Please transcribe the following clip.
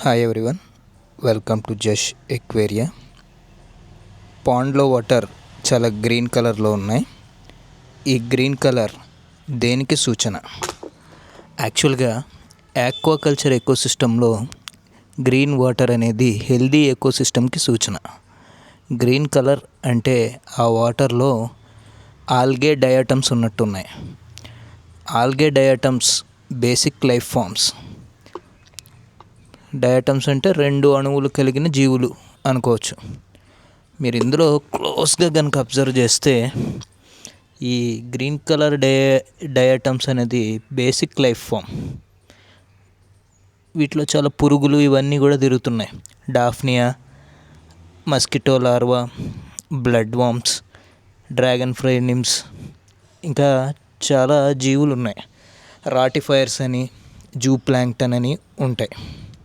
Hi everyone, welcome to Jash Aquaria. పాండ్లో water చాలా green కలర్లో ఉన్నాయి. ఈ గ్రీన్ కలర్ దేనికి సూచన? యాక్చువల్గా ఆక్వాకల్చర్ ఎకోసిస్టంలో గ్రీన్ వాటర్ అనేది హెల్దీ ఎకోసిస్టమ్కి సూచన. గ్రీన్ కలర్ అంటే ఆ వాటర్లో ఆల్గే డయాటమ్స్ ఉన్నట్టున్నాయి. Algae diatoms basic life forms. Diatoms అంటే రెండు అణువులు కలిగిన జీవులు అనుకోవచ్చు. మీరు ఇందులో క్లోజ్గా కనుక అబ్జర్వ్ చేస్తే ఈ గ్రీన్ కలర్ డయాటమ్స్ అనేది బేసిక్ లైఫ్ ఫామ్. వీటిలో చాలా పురుగులు ఇవన్నీ కూడా తిరుగుతున్నాయి. Daphnia, mosquito larva, blood worms, dragon fly NIMS, ఇంకా చాలా జీవులు ఉన్నాయి. రాటిఫైర్స్ అని, జూ ప్లాంక్టన్ అని ఉంటాయి.